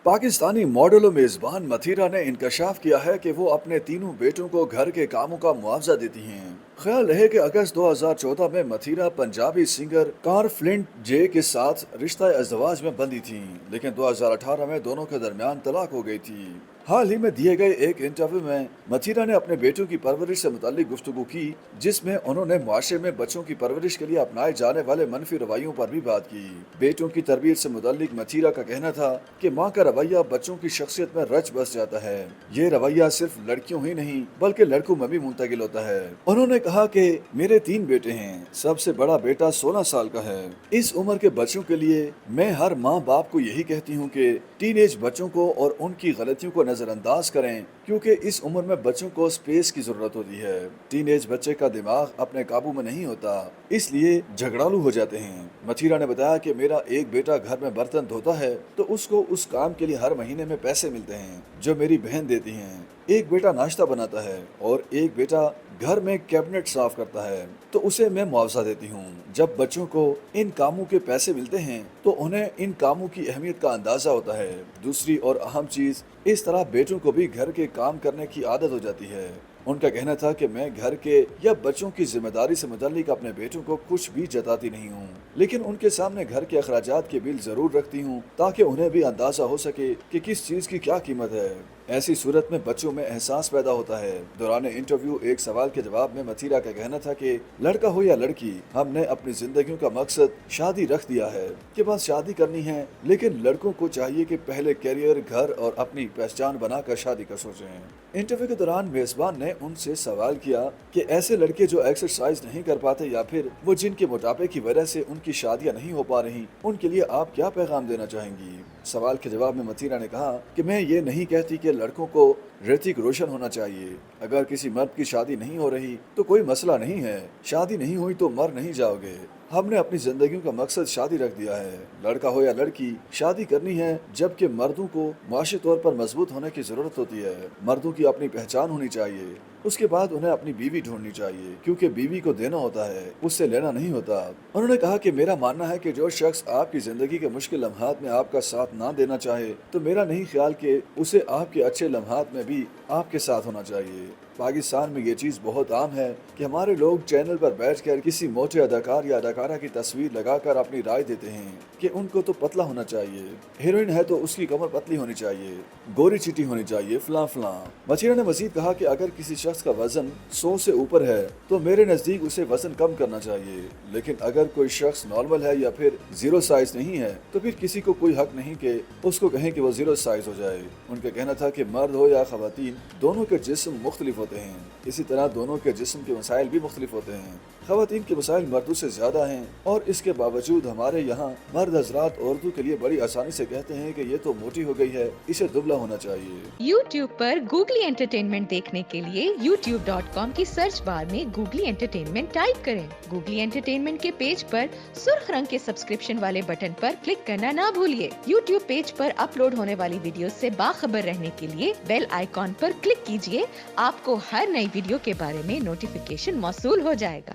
Pakistani model और मेजबान मथीरा ने इंकशाफ किया है कि वो अपने तीनों बेटों को घर के कामों का मुआवजा देती हैं। ख्याल रहे कि अगस्त 2014 में मथीरा पंजाबी सिंगर कार फ्लिंट जे के साथ रिश्ता अज़दवाज में बंधी थीं, लेकिन 2018 में दोनों के दरमियान तलाक हो गई थी। हाल ही में दिए गए एक इंटरव्यू में मथीरा ने अपने बेटों की परवरिश से मुताल्लिक गुफ्तगू की, जिसमें उन्होंने मुआशरे में बच्चों की परवरिश के लिए अपनाए जाने वाले मनफी रवैयों पर भी बात की। बेटों की तरबियत से मुताल्लिक मथीरा का कहना था कि माँ का रवैया बच्चों की शख्सियत में रच बस जाता है। ये रवैया सिर्फ लड़कियों ही नहीं बल्कि लड़कों में भी मुंतकिल होता है। उन्होंने कहा कि मेरे 3 बेटे हैं, सबसे बड़ा बेटा 16 साल का है। इस उम्र के बच्चों के लिए मैं हर माँ बाप को यही कहती हूँ कि टीनेज बच्चों को और उनकी गलतियों को नजरअंदाज करें, क्योंकि इस उम्र में बच्चों को स्पेस की जरूरत होती है। टीनेज बच्चे का दिमाग अपने काबू में नहीं होता, इसलिए झगड़ालू हो जाते हैं। मथीरा ने बताया कि मेरा एक बेटा घर में बर्तन धोता है तो उसको उस काम के लिए हर महीने में पैसे मिलते हैं जो मेरी बहन देती हैं। एक बेटा नाश्ता बनाता है और एक बेटा घर में कैबिनेट साफ करता है तो उसे मैं मुआवजा देती हूँ। जब बच्चों को इन कामों के पैसे मिलते हैं तो उन्हें इन कामों की अहमियत का अंदाजा होता है। दूसरी और अहम चीज, इस तरह बेटों को भी घर के काम करने की आदत हो जाती है। उनका कहना था कि मैं घर के या बच्चों की जिम्मेदारी से मुताल्लिक अपने बेटों को कुछ भी जताती नहीं हूँ, लेकिन उनके सामने घर के अखराजात के बिल जरूर रखती हूँ ताकि उन्हें भी अंदाजा हो सके कि किस चीज की क्या कीमत है। ऐसी सूरत में बच्चों में एहसास पैदा होता है। दौरान इंटरव्यू एक सवाल के जवाब में मथीरा का कहना था कि लड़का हो या लड़की, हमने अपनी जिंदगी का मकसद शादी रख दिया है कि बस शादी करनी है, लेकिन लड़कों को चाहिए कि पहले कैरियर, घर और अपनी पहचान बनाकर शादी का सोचें। इंटरव्यू के दौरान मेजबान ने उनसे सवाल किया कि ऐसे लड़के जो एक्सरसाइज नहीं कर पाते या फिर वो जिनके मोटापे की वजह से उनकी शादियां नहीं हो पा रही, उनके लिए आप क्या पैगाम देना चाहेंगी। सवाल के जवाब में मथीरा ने कहा कि मैं ये नहीं कहती कि लड़कों को ऋतिक रोशन होना चाहिए। अगर किसी मर्द की शादी नहीं हो रही तो कोई मसला नहीं है, शादी नहीं हुई तो मर नहीं जाओगे। हमने अपनी जिंदगी का मकसद शादी रख दिया है। लड़का हो या लड़की, शादी करनी है, जबकि मर्दों को माशी तौर पर मजबूत होने की जरूरत होती है। मर्दों की अपनी पहचान होनी चाहिए, उसके बाद उन्हें अपनी बीवी ढूंढनी चाहिए, क्योंकि बीवी को देना होता है, उससे लेना नहीं होता। उन्होंने कहा कि मेरा मानना है कि जो शख्स आपकी जिंदगी के मुश्किल लम्हात में आपका साथ ना देना चाहे तो मेरा नहीं ख्याल कि उसे आपके अच्छे लम्हात में भी आपके साथ होना चाहिए। पाकिस्तान में ये चीज़ बहुत आम है कि हमारे लोग चैनल पर बैठकर किसी मोटे अदाकार या अदाकारा की तस्वीर लगाकर अपनी राय देते हैं कि उनको तो पतला होना चाहिए, हीरोइन है तो उसकी कमर पतली होनी चाहिए, गोरी चिटी होनी चाहिए, फलां फलां। मचीरा ने मजीद कहा कि अगर किसी शख्स का वजन 100 से ऊपर है तो मेरे नज़दीक उसे वजन कम करना चाहिए, लेकिन अगर कोई शख्स नॉर्मल है या फिर 0 साइज नहीं है तो फिर किसी को कोई हक नहीं कि उसको कहें कि वो 0 साइज हो जाए। उनका कहना था कि मर्द हो या खवातीन, दोनों के जिस्म मुख्तलिफ होते हैं, इसी तरह दोनों के जिस्म के मसाइल भी मुख्तलिफ होते हैं। खवातीन के मसाइल मर्दों से ज्यादा हैं और इसके बावजूद हमारे यहाँ मर्द हजरात औरतों के लिए बड़ी आसानी से कहते हैं कि ये तो मोटी हो गई है, इसे दुबला होना चाहिए। YouTube पर गूगली एंटरटेनमेंट देखने के लिए youtube.com की सर्च बार में गूगली एंटरटेनमेंट टाइप करें। गूगली एंटरटेनमेंट के पेज पर सुर्ख रंग के सब्सक्रिप्शन वाले बटन पर क्लिक करना ना भूलिए। YouTube पेज पर अपलोड होने वाली वीडियो से बाखबर रहने के लिए बेल आइकॉन पर क्लिक कीजिए। आपको हर नई वीडियो के बारे में नोटिफिकेशन मौसूल हो जाएगा।